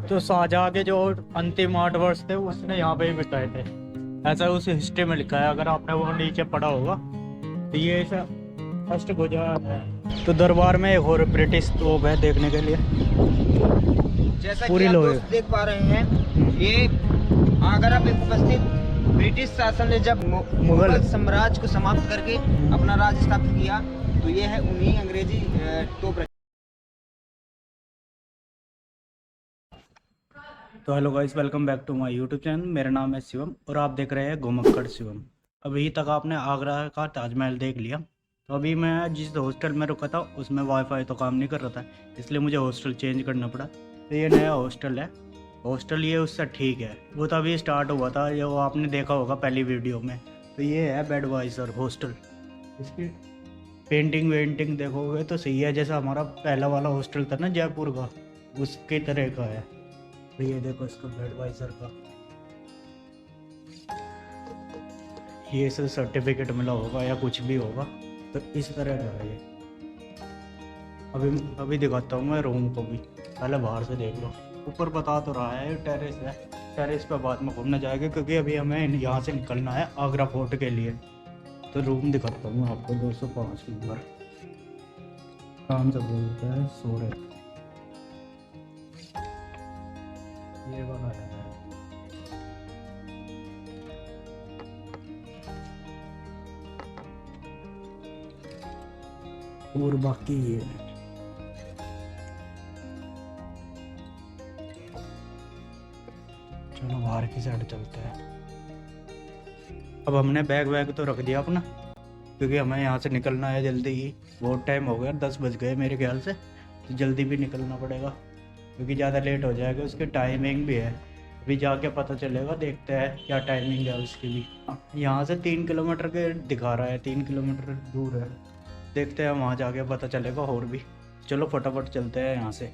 तो शाहजहाँ के जो अंतिम 8 वर्ष थे उसने यहाँ पे ही बिताए थे, ऐसा उस हिस्ट्री में लिखा है। अगर आपने वो नीचे पढ़ा होगा तो ये ऐसा फर्स्ट गुजरात है। तो दरबार में एक और ब्रिटिश तोप है देखने के लिए, जैसा कि पूरी आप लोहे। दोस्त देख पा रहे हैं, ये आगरा में उपस्थित ब्रिटिश शासन ने जब मुगल साम्राज्य को समाप्त करके अपना राज स्थापित किया, तो ये है उन्हीं अंग्रेजी तोप। तो hello guys, welcome back to my YouTube channel. मेरा नाम है शिवम और आप देख रहे हैं घुमक्कड़ शिवम। अभी तक आपने आगरा का ताजमहल देख लिया। तो अभी मैं जिस हॉस्टल में रुका था उसमें वाईफाई तो काम नहीं कर रहा था, इसलिए मुझे हॉस्टल चेंज करना पड़ा। तो ये नया हॉस्टल है। हॉस्टल ये उससे ठीक है, वो तो अभी स्टार्ट हुआ था, ये वो आपने देखा होगा पहली वीडियो में। तो ये है बेडवाइजर हॉस्टल। इसकी पेंटिंग वेंटिंग देखोगे तो सही है, जैसा हमारा पहला वाला हॉस्टल था ना जयपुर का, उसके तरह का है। तो ये देखो इसका बेडवाइजर का ये सब सर्टिफिकेट मिला होगा या कुछ भी होगा, तो इस तरह का है ये। अभी दिखाता हूँ मैं रूम को भी, पहले बाहर से देख लो। ऊपर बता तो रहा है टेरेस है, टेरेस पे बाद में घूमने जाएंगे क्योंकि अभी हमें यहाँ से निकलना है आगरा फोर्ट के लिए। तो रूम दिखाता हूँ आपको, 205 नंबर। काम से बोलता है सोरे, ये वाला है। और बाकी ये चलो बाहर की साइड चलते हैं। अब हमने बैग वैग तो रख दिया अपना, क्योंकि हमें यहाँ से निकलना है जल्दी ही। बहुत टाइम हो गया, 10 बज गए मेरे ख्याल से, तो जल्दी भी निकलना पड़ेगा क्योंकि ज़्यादा लेट हो जाएगा। उसकी टाइमिंग भी है, अभी जाके पता चलेगा, देखते हैं क्या टाइमिंग है उसकी भी। यहाँ से 3 किलोमीटर के दिखा रहा है, 3 किलोमीटर दूर है। देखते हैं वहाँ जाके पता चलेगा और भी। चलो फटाफट चलते हैं यहाँ से।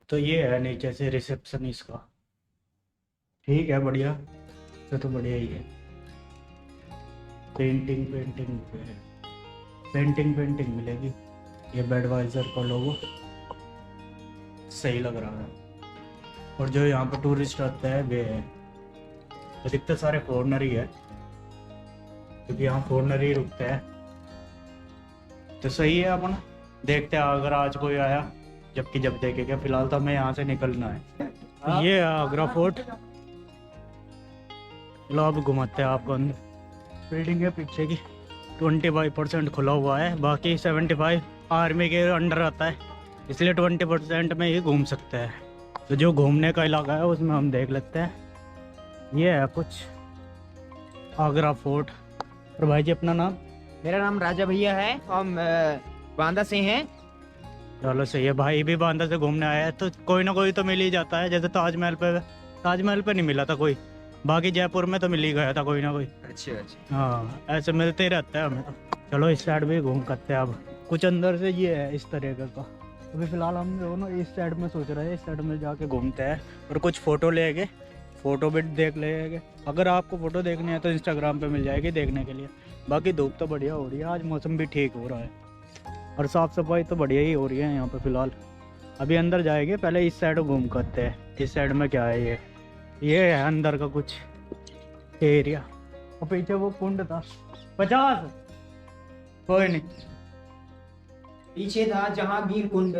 तो ये है नीचे से रिसेप्शन इसका, ठीक है, बढ़िया। तो बढ़िया ही है। पेंटिंग पेंटिंग मिलेगी। ये बेडवाइजर का लोगो सही लग रहा है। और जो यहाँ पर टूरिस्ट आते हैं वे है, अधिकतर सारे फॉरनर ही है, क्योंकि यहाँ फॉरनर ही रुकते हैं। तो सही है अपना, देखते हैं अगर आज कोई आया जब देखेगा। फिलहाल तो हमें यहाँ से निकलना है। ये है आगरा फोर्ट। लो अब घुमाते हैं आपको अंदर। बिल्डिंग है पीछे की, 25% खुला हुआ है, बाकी 75 आर्मी के अंडर आता है, इसलिए 20% में ही घूम सकते हैं। तो जो घूमने का इलाका है उसमें हम देख लेते हैं। ये है कुछ आगरा फोर्ट। और भाई जी अपना नाम? मेरा नाम राजा भैया है, हम बांदा से हैं। चलो सही है, भाई भी बांदा से घूमने आया है तो कोई ना कोई तो मिल ही जाता है। जैसे ताजमहल पे नहीं मिला था कोई, बाकी जयपुर में तो मिल ही गया था कोई ना कोई। अच्छा। हाँ, ऐसे मिलते ही रहता है हमें तो। चलो इस साइड भी घूम करते हैं अब। कुछ अंदर से ये है इस तरह का। अभी फिलहाल हम जो ना इस साइड में सोच रहे हैं, इस साइड में जाके घूमते हैं और कुछ फ़ोटो लेंगे, फ़ोटो भी देख लेंगे। अगर आपको फ़ोटो देखनी है तो इंस्टाग्राम पे मिल जाएगी देखने के लिए। बाकी धूप तो बढ़िया हो रही है, आज मौसम भी ठीक हो रहा है और साफ़ सफाई तो बढ़िया ही हो रही है यहाँ पे फ़िलहाल। अभी अंदर जाएंगे, पहले इस साइड घूम करते हैं। इस साइड में क्या है, ये है अंदर का कुछ एरिया। और पीछे वो कुंड था। 50 कोई नहीं, पीछे था जहांगीर कुंड,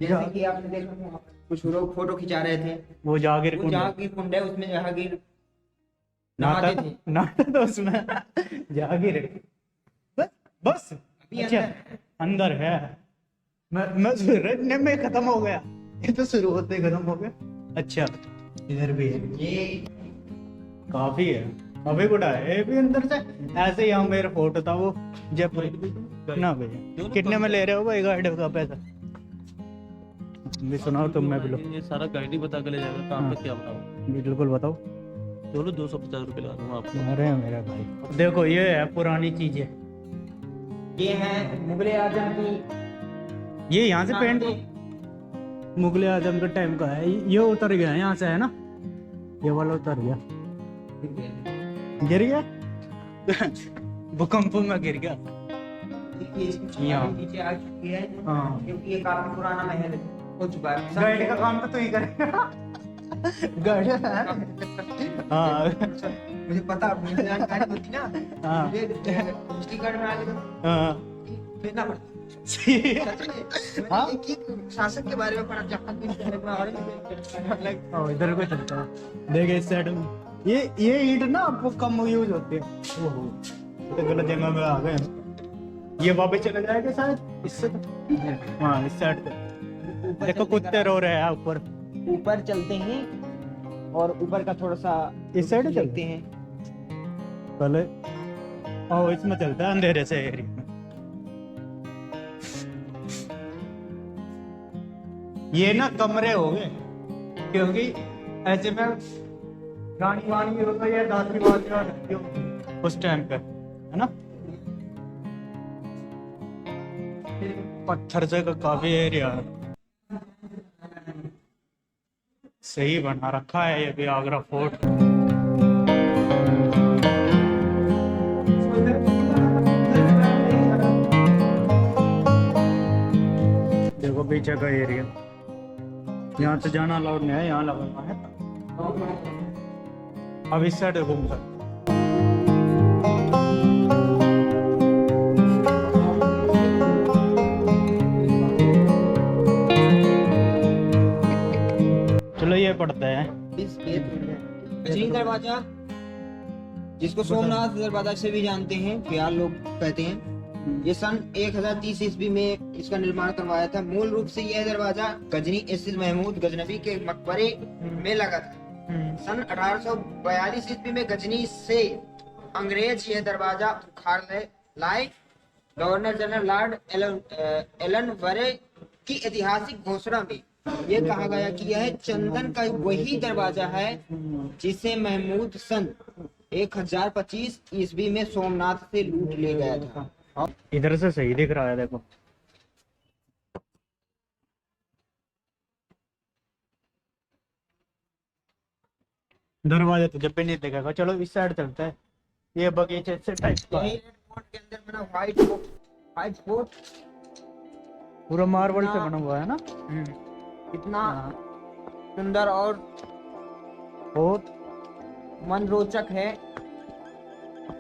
जैसे कि आपने देखा था, कुछ लोग फोटो खिंचा रहे थे। वो जागीर कुंड, जहांगीर कुंड है, उसमें जहांगीर नहाते थे। नाता तो उसमें जागीर है। बस अभी अच्छा अंदर है। मैं रटने में खत्म हो गया, ये तो शुरू होते ही खत्म हो गया। अच्छा इधर भी है, ये काफी है। अभी गुड़ा है ये भी अंदर से। ऐसे ही यहाँ मेरा फोटो था वो जयपुर ना भैया। कितने में ले रहे हो भाई गाइड का पैसा? भी सुनाओ तुम, मैं भी लो। ये सारा गाइड ही बता के ले जाएगा, काम हाँ। पे क्या बताओ। बिल्कुल बताओ। चलो 250 रुपये लगा दूंगा आपको। अरे मेरा भाई देखो, ये है पुरानी चीजें। ये है मुगले आजम की। ये यहाँ से पेंट मुगले आजम के टाइम का है। ये उतर गया है यहाँ से, है ना? ये वाला उतर गया, गिर गया भूकंप में गिर गया। नीचे आ चुकी है, हाँ। क्योंकि ये काफी पुराना महल है। हो चुका है। गाइड का काम तो तू ही करेगा। गाइड हाँ मुझे पता, मुझे जानकारी होती ना, हाँ। मुझे विजिटिंग कार्ड बना के तो हाँ भेजना पड़ता। सही। सच में हाँ? मैंने एक ही शासक के बारे में पढ़ा, जहाँ की शहर में और भी हाँ, इधर को चलता है। देखे इस साइड में ये ईंट ना आपको कम यूज होती है। ओहो ये तो गलत जगह में आ गए हम। ये वापस चला जाएगा शायद इससे तो। हाँ इस साइड पे ऊपर देखो चलने कुत्ते का- रो रहे हैं ऊपर। ऊपर चलते हैं और ऊपर का थोड़ा सा इस साइड चलते चलते हैं। पहले ओ इसमें चलता है अंधेरे से एरिया में। ये ना कमरे हो गए क्योंकि ऐसे में गाड़ी वाणी होता है, दादी वादी होती उस टाइम पे, है ना। पत्थर से का काफी एरिया है, सही बना रखा है ये भी आगरा फोर्ट। देखो पीछे का एरिया, यहाँ से जाना अलाउड नहीं है, यहाँ लगा हुआ है। अब इस साइड घूम सकते। चलो ये पढ़ते हैं। कचरी दरवाजा, जिसको सोमनाथ दरवाजा से भी जानते हैं, बिहार लोग कहते हैं। ये सन 1030 ईस्वी में इसका निर्माण करवाया था। मूल रूप से यह दरवाजा गजनी स्थित महमूद गजनबी के मकबरे में लगा था। सन 1842 ईस्वी में गजनी से अंग्रेज यह दरवाजा उखाड़ लाए। गवर्नर जनरल लॉर्ड एलन वरे की ऐतिहासिक घोषणा में ये कहा गया कि यह चंदन का वही दरवाजा है जिसे महमूद सन 1025 ईस्वी में सोमनाथ से लूट ले गया था। इधर से सही दिख रहा है देखो। दरवाजा तो जब भी नहीं दिखेगा। चलो इस साइड चलते हैं। ये बगीचे से टाइप का है। यही रेड फोर्ट के अंदर बना व्हाइट फोर्ट पूरा मार्बल से इतना- बना हुआ है ना। कितना हाँ। सुंदर और बहुत मन रोचक है।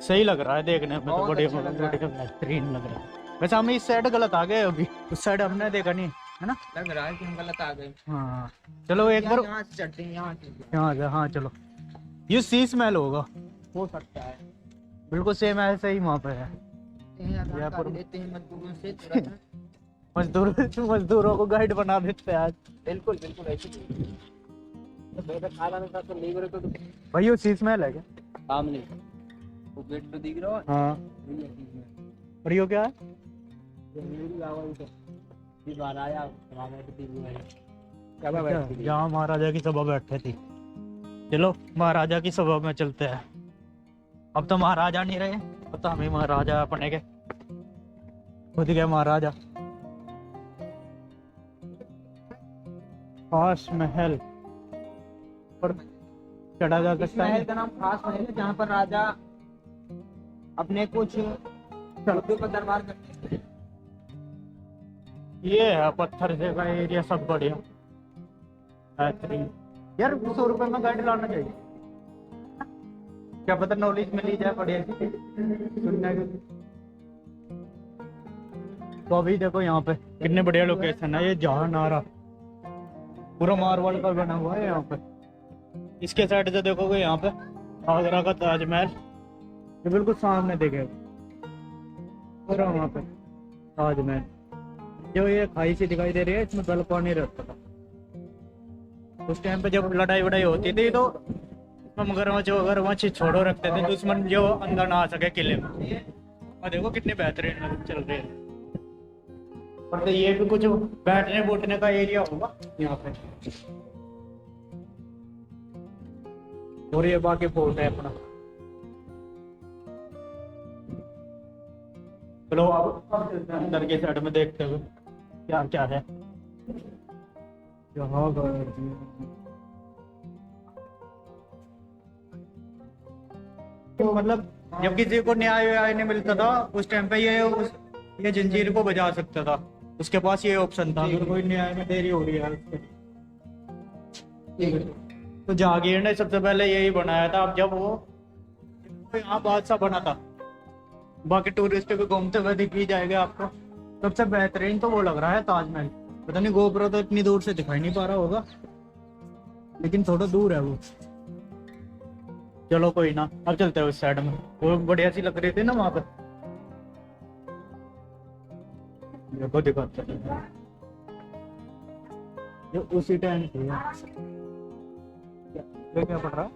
सही लग रहा है देखने में तो। बहुत बढ़िया अच्छा लग रहा है। बढ़िया बेहतरीन लग रहा है। वैसे हम इस साइड गलत आ गए अभी, उस साइड हमने देखा नहीं है ना। लग रहा है कि हम गलत आ गए। हाँ चलो एक बार यहाँ से चढ़ते हैं, यहाँ से यहाँ से। हाँ चलो ये शीश महल होगा, हो सकता है। बिल्कुल सेम ऐसे ही वहाँ पे है। जानकारी लेते हैं मजदूरों से थोड़ा सा। मजदूरों को गाइड बना देते हैं आज। बिल्कुल बिल्कुल ऐसे ही। तो मेरा खाना में तो लीवर तो भाई वो शीश महल है क्या? सामने वो गेट पे दिख रहा है। हाँ वही है चीज़ में। और ये क्या है? ये मेरी आवाज़ तो ये बार आया हमारे टीवी में क्या अच्छा, बैठ गई। जहाँ महाराजा की सभा बैठे थी। चलो महाराजा की सभा में चलते हैं। अब तो महाराजा नहीं रहे, अब तो हम ही महाराजा अपने के खुद के महाराजा। खास महल पर चढ़ा जा इस सकता महल है। का नाम खास महल है, जहाँ पर राजा अपने कुछ मुद्दों पर दरबार करते थे। ये है पत्थर से का एरिया, सब बढ़िया बेहतरीन। यार 100 रुपए में गाइड लाना चाहिए, क्या पता नॉलेज मिली जाए बढ़िया सी सुनने को। तो अभी देखो यहाँ पे कितने बढ़िया लोकेशन है। ये जहानारा पूरा मार्बल का बना हुआ है यहाँ पे। इसके साइड से देखोगे यहाँ पे आगरा का ताजमहल, ये बिल्कुल सामने दिखेगा पूरा वहाँ पे ताजमहल। जो ये खाई सी दिखाई दे रही है, इसमें गल पानी रहता था उस टाइम पे जब लड़ाई वड़ाई होती थी। तो मगरमच्छ छोड़ो रखते थे दुश्मन जो अंदर ना आ सके किले में। और देखो कितनी बेहतरीन चल रही है। और तो ये भी कुछ बैठने बैठने का एरिया होगा यहाँ पे। और ये बाकी फोर्ट है अपना। चलो अब चलते हैं अंदर के साइड में देखते हुए क्या क्या है यहाँ। तो मतलब जब किसी को न्याय व्याय नहीं मिलता था उस टाइम पे ये जंजीर को बजा सकता था। उसके पास ये ऑप्शन था, अगर कोई न्याय में देरी हो रही है उसके लिए। तो जहांगीर ने सबसे पहले यही बनाया था। अब जब वो यहाँ बादशाह बना था, बाकी टूरिस्ट भी घूमते हुए दिख ही जाएगा आपको। सबसे बेहतरीन तो वो लग रहा है ताजमहल। पता नहीं गोप्रो तो इतनी दूर से दिखाई नहीं पा रहा होगा, लेकिन थोड़ा दूर है वो। चलो कोई ना, अब चलते हैं उस साइड में। वो बढ़िया सी लग रही थी ना वहां पर, देखो दिखाते हैं। ये उसी टाइम थी। ये क्या पड़ रहा?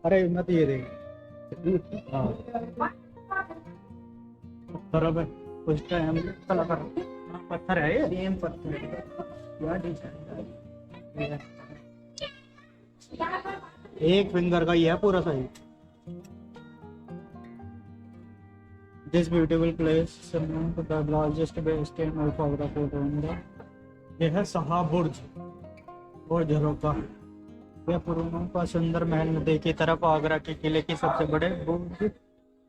अरे मत ये देख। हाँ पत्थर है उस टाइम कलाकार। पत्थर है ये, सेम पत्थर यार, डिजाइन एक फिंगर का ही है पूरा सही। This beautiful place the largest best in India. ये है शाह बुर्ज और झरोका। यह पुरानों का सुंदर महल नदी की तरफ आगरा के किले की सबसे बड़े बुर्ज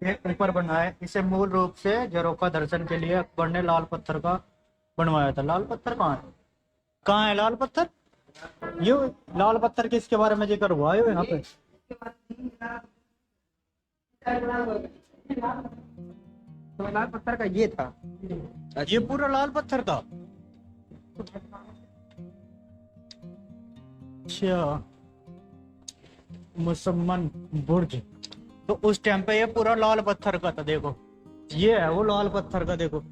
के ऊपर बना है। इसे मूल रूप से झरोका दर्शन के लिए अकबर ने लाल पत्थर का बनवाया था। लाल पत्थर कहाँ है लाल पत्थर? ये लाल पत्थर किसके बारे में जिक्र हुआ है यहाँ पे? तो लाल पत्थर का ये था। ये पूरा लाल पत्थर था। अच्छा, मुसम्मन बुर्ज तो उस टाइम पे ये पूरा लाल पत्थर का था। देखो ये है वो लाल पत्थर का। देखो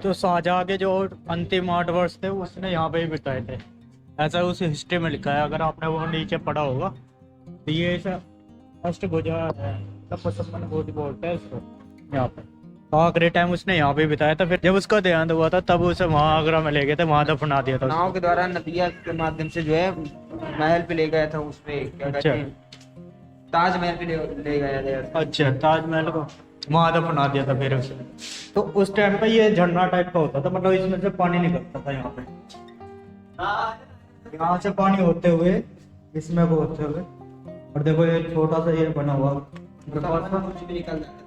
तो शाहजहां के जो अंतिम 8 वर्ष थे उसने यहाँ पे ही बिताए थे, ऐसा उस हिस्ट्री में लिखा है। अगर आपने वो नीचे पढ़ा होगा तो ये अष्टभुजा है, तब मुसम्मन बुर्ज बोलते हैं इसको। यहाँ पे तो आखिरी टाइम उसने यहाँ पे बिताया था। फिर जब उसका देहांत हुआ था तब उसे वहाँ आगरा में ले गए थे, वहाँ दफना दिया था। नाव के द्वारा नदिया के माध्यम से जो है महल पे ले गया था। उसपे क्या कहते हैं, ताजमहल पे ले गया था। अच्छा, ताजमहल को वहाँ दफना दिया था फिर उसे। तो उस टाइम पे ये झरना टाइप का होता था, मतलब इसमें से पानी निकलता था यहाँ पे। यहाँ से पानी होते हुए इसमें को होते हुए, और देखो ये छोटा सा ये बना हुआ कुछ भी निकल जाता था।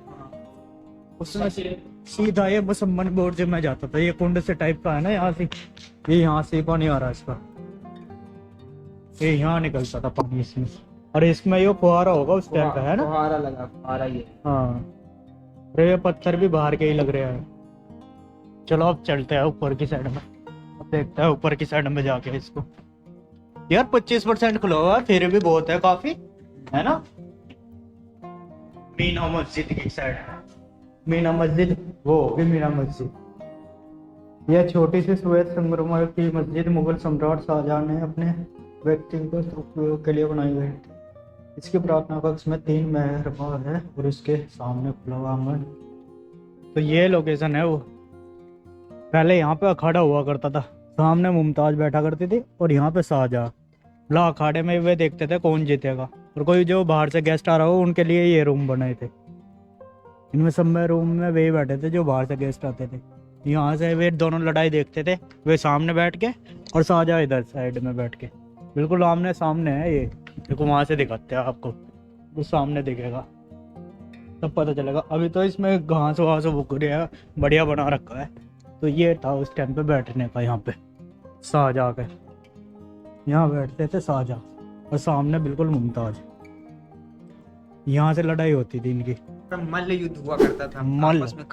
उसमें सीधा ये मुसम्मन बुर्ज में जाता था। ये कुंड से टाइप का है ना, यहाँ से ये यहाँ से पानी आ रहा है इसका, ये यहाँ निकलता था पानी इसमें। और इसमें ये फुहारा होगा उस टाइम का, है ना? फुहारा लगा, फुहारा ये। हाँ, ये पत्थर भी बाहर के ही लग रहे हैं। चलो अब चलते हैं ऊपर की साइड में, अब देखते हैं ऊपर की साइड में जाके इसको। यार 25% खुला हुआ है, फिर भी बहुत है काफी, है ना? मीना मस्जिद की साइड, मीना मस्जिद वो होगी मीना मस्जिद। यह छोटी सी श्वेत संगमरमर की मस्जिद मुगल सम्राट शाहजहां ने अपने व्यक्तिगत उपयोग के लिए बनाई गई थी। इसकी प्रार्थना कक्ष में 3 मेहराब है और इसके सामने खुला हुआ आंगन। तो ये लोकेशन है वो। पहले यहाँ पे अखाड़ा हुआ करता था, सामने मुमताज बैठा करती थी और यहाँ पे शाहजहां। ला अखाड़े में वे देखते थे कौन जीतेगा, और कोई जो बाहर से गेस्ट आ रहा हो उनके लिए ये रूम बनाए थे। इनमें सब में रूम में वे बैठे थे जो बाहर से गेस्ट आते थे। यहाँ से वे दोनों लड़ाई देखते थे, वे सामने बैठ के और शाहजहां इधर साइड में बैठ के। बिल्कुल आमने सामने है ये। देखो वहां से दिखाते हैं आपको, वो सामने दिखेगा तब पता चलेगा। अभी तो इसमें घास वास उग रहा, बढ़िया बना रखा है। तो ये था उस टाइम पे बैठने का। यहाँ पे शाहजहां के यहाँ बैठते थे शाहजहां, और सामने बिल्कुल मुमताज। यहाँ से लड़ाई होती थी इनकी। मल्ल युद्ध हुआ करता था मल्ल। आपस में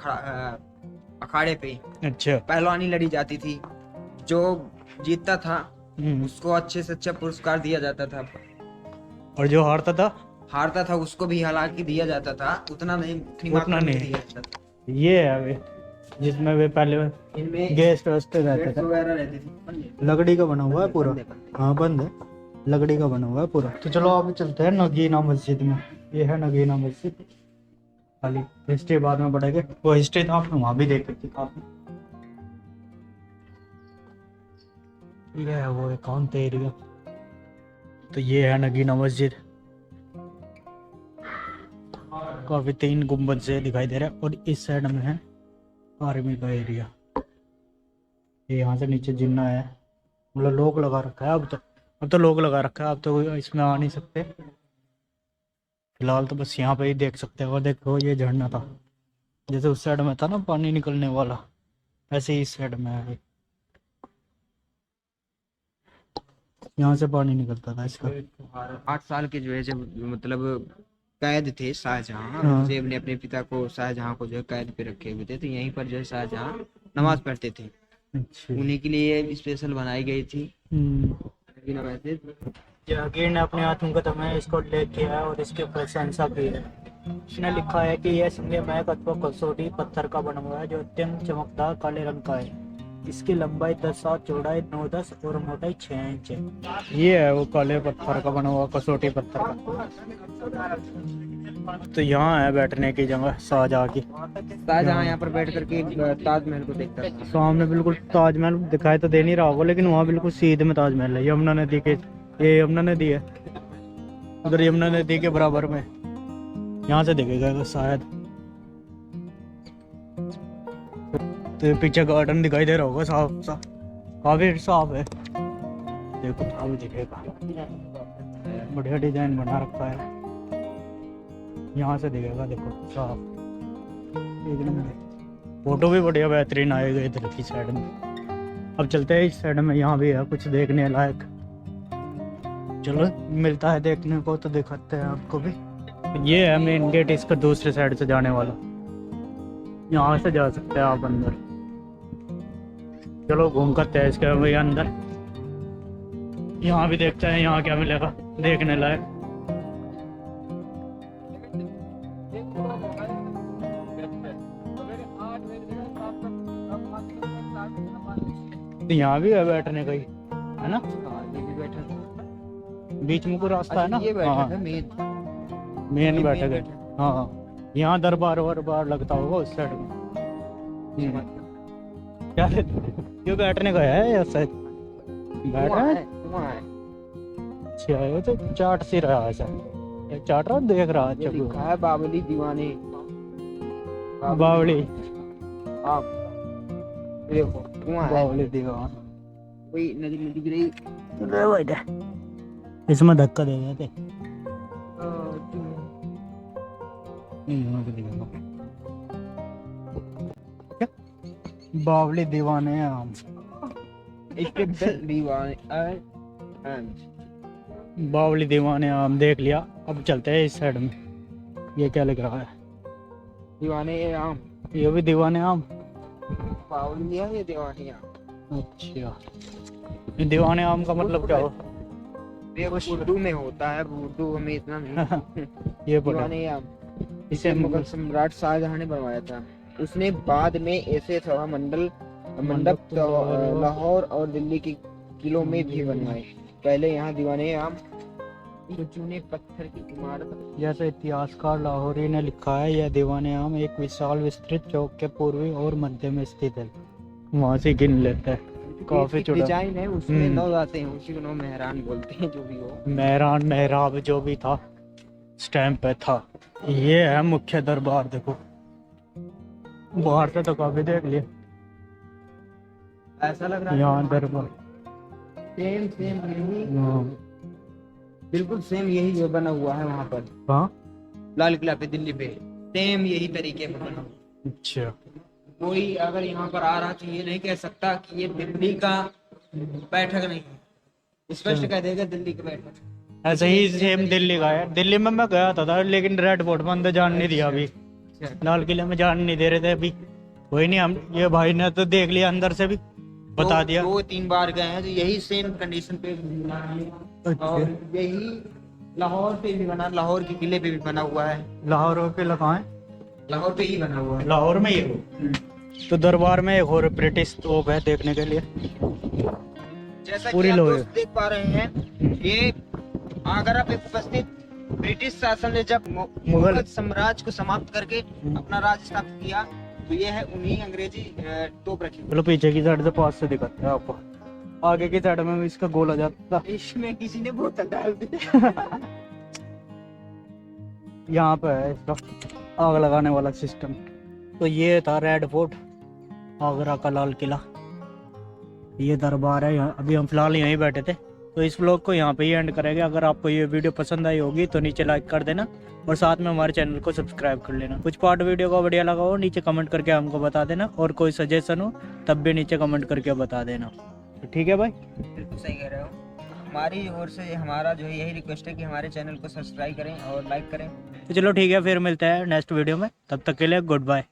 अखाड़े पे। अच्छा, पहलवानी लड़ी जाती थी, जो जीतता था उसको अच्छे से अच्छा पुरस्कार दिया जाता था, और जो हारता था उसको भी हालांकि दिया जाता था, उतना नहीं दिया जाता था। ये है वे जिसमें वे पहले इनमें गेस्ट वेस्ट रहते थे। वगैरह रहती थी। लकड़ी का बना हुआ है पूरा। हाँ बंद है, लकड़ी का बना हुआ है पूरा। तो चलो अब चलते हैं नगीना मस्जिद में। ये है नगीना मस्जिद। खाली हिस्ट्री बाद में पढ़ेंगे, वो हिस्ट्री तो आपने वहां भी देख सकते काफी। ये है वो एकांत एरिया। तो ये है नगीना मस्जिद। काफी 3 गुम्बद से दिखाई दे रहा है, और इस साइड में है आर्मी का एरिया। ये यहाँ से नीचे जिन्ना है, मतलब लोग लगा रखा है। अब तो लोग लगा रखा है, अब तो इसमें आ नहीं सकते। फिलहाल तो बस यहाँ पे ही देख सकते हो। देखो ये झरना था, जैसे उस साइड में था ना पानी निकलने वाला, ऐसे ही इस साइड में है। यहाँ से पानी निकलता था इसका। 8 साल के जो है जब मतलब कैद थे शाहजहां, हाँ। औरंगजेब ने अपने पिता को शाहजहां को जो है कैद पे रखे हुए थे, तो यहीं पर जो है शाहजहां नमाज पढ़ते थे। अच्छा। उन्हीं के लिए स्पेशल बनाई गई थी। लेकिन अब ऐसे जहांगीर ने अपने हाथ मुकदम में इसको ले किया है और इसकी प्रशंसा की है। इसने लिखा है कि यह संगमरमर अथवा कसौटी पत्थर का बना हुआ है जो अत्यंत चमकदार काले रंग का है। इसकी लंबाई 10 7, चौड़ाई 9 10 और मोटाई 6 इंच है। ये है वो काले पत्थर का बना हुआ कसौटी पत्थर का। तो यहाँ है बैठने की जगह शाहजहां की। शाहजहां यहाँ पर बैठ करके ताजमहल को देखता था। सामने बिल्कुल ताजमहल दिखाई तो दे नहीं रहा होगा, लेकिन वहाँ बिल्कुल सीधे में ताजमहल है। यमुना नदी के, ये यमुना नदी है उधर, यमुना नदी के बराबर में। यहाँ से दिखेगा शायद। तो ये पीछे गार्डन दिखाई दे रहा होगा साफ साफ, काफी साफ है। देखो अभी दिखेगा, बढ़िया डिजाइन बना रखा है। यहाँ से दिखेगा देखो साफ एकदम। फोटो भी बढ़िया बेहतरीन आएगा इधर की साइड में। अब चलते हैं इस साइड में, यहाँ भी है कुछ देखने लायक। चलो मिलता है देखने को तो दिखाते हैं आपको भी। ये है मेन गेट, इसका दूसरे साइड से जाने वाला। यहाँ से जा सकते हैं आप अंदर। चलो घूम करते हैं इसके भैया अंदर। यहाँ भी देखते हैं यहाँ क्या मिलेगा देखने लायक। तो यहाँ भी है बैठने का ही है ना, ये भी बैठा था। बीच में कोई रास्ता है ना। ये बैठा हाँ था मेन बैठक है। हाँ यहाँ दरबार वरबार लगता होगा उस साइड में। क्या क्यों बैठने का है या शायद बैठा है। अच्छा ये तो चाट सी रहा है सर, चाट रहा देख रहा है। लिखा है बावली दीवाने। बावली, आप देखो कुआं है। बावली दीवान। कोई नदी नदी गिरी। इसमें धक्का दे देते। बावली दीवाने आम, दीवाने बावली दीवाने आम देख लिया। अब चलते हैं इस साइड में। ये क्या लिख रहा है, दीवाने आम। ये भी दीवाने आम। बावली है ये दीवाने आम। अच्छा ये दीवाने आम का मतलब क्या हो। ये उर्दू में होता है, उर्दू हमें इतना नहीं। ये पता दीवाने आम इसे इसे मुगल सम्राट शाहजहां ने बनवाया था। उसने बाद में ऐसे सभा मंडप लाहौर और दिल्ली के किलों में भी बनवाए। पहले यहाँ दीवाने आम चूने पत्थर की इमारत। जैसे इतिहासकार लाहौरी ने लिखा है, यह दीवाने आम एक विशाल विस्तृत चौक के पूर्वी और मध्य में स्थित है। वहाँ से गिन लेते हैं। काफी चौड़ा डिजाइन है, उसमें 9 आते हैं, उसी को 9 मेहरान बोलते हैं। जो भी हो, मेहरान मेहराब जो भी था स्टैम्प पे था। ये है मुख्य दरबार। देखो बाहर से तो काफी देख लिया। ऐसा लग रहा है यहाँ दरबार सेम यही, हाँ। बिल्कुल सेम यही जो बना हुआ है वहाँ पर हाँ लाल किला पे दिल्ली पे, सेम यही तरीके में बना हुआ। अच्छा कोई अगर यहाँ पर आ रहा तो ये नहीं कह सकता कि ये दिल्ली का बैठक नहीं है, स्पष्ट कह देगा दिल्ली का बैठक। ऐसे ही सेम दिल्ली का है। दिल्ली में मैं गया था लेकिन रेड फोर्ट में अंदर जान नहीं दिया। अभी लाल किले में जान नहीं दे रहे थे अभी। कोई नहीं, हम ये भाई ने तो देख लिया अंदर से भी बता दिया। 2-3 बार गए हैं तो यही सेम कंडीशन पे बना है। अच्छा। और यही लाहौर पे भी बना, लाहौर के किले पे भी बना हुआ है। लाहौर के लगाए, लाहौर पे ही बना हुआ है। लाहौर में ही हो। तो दरबार में एक और ब्रिटिश तोप है देखने के लिए। जैसा पूरी कि आप लोहे। दोस्त देख पा रहे हैं, ये आगरा पे उपस्थित ब्रिटिश शासन ने जब मुगल साम्राज्य को समाप्त करके अपना राज स्थापित किया, तो ये है उन्हीं अंग्रेजी तोप रखी। चलो पीछे की साइड से पास से दिखाते हैं आपको। आगे की साइड में इसका गोल आ जाता। इसमें किसी ने बोतल डाल दी। यहाँ पे है इसका आग लगाने वाला सिस्टम। तो ये था रेड फोर्ट, आगरा का लाल किला। ये दरबार है। अभी हम फिलहाल यहीं बैठे थे, तो इस व्लॉग को यहाँ पे ही एंड करेंगे। अगर आपको ये वीडियो पसंद आई होगी तो नीचे लाइक कर देना और साथ में हमारे चैनल को सब्सक्राइब कर लेना। कुछ पार्ट वीडियो को बढ़िया लगा हो नीचे कमेंट करके हमको बता देना, और कोई सजेशन हो तब भी नीचे कमेंट करके बता देना। तो ठीक है भाई, बिल्कुल सही कह रहे हो। हमारी ओर से हमारा जो है यही रिक्वेस्ट है कि हमारे चैनल को सब्सक्राइब करें और लाइक करें। तो चलो ठीक है, फिर मिलते हैं नेक्स्ट वीडियो में। तब तक के लिए गुड बाय।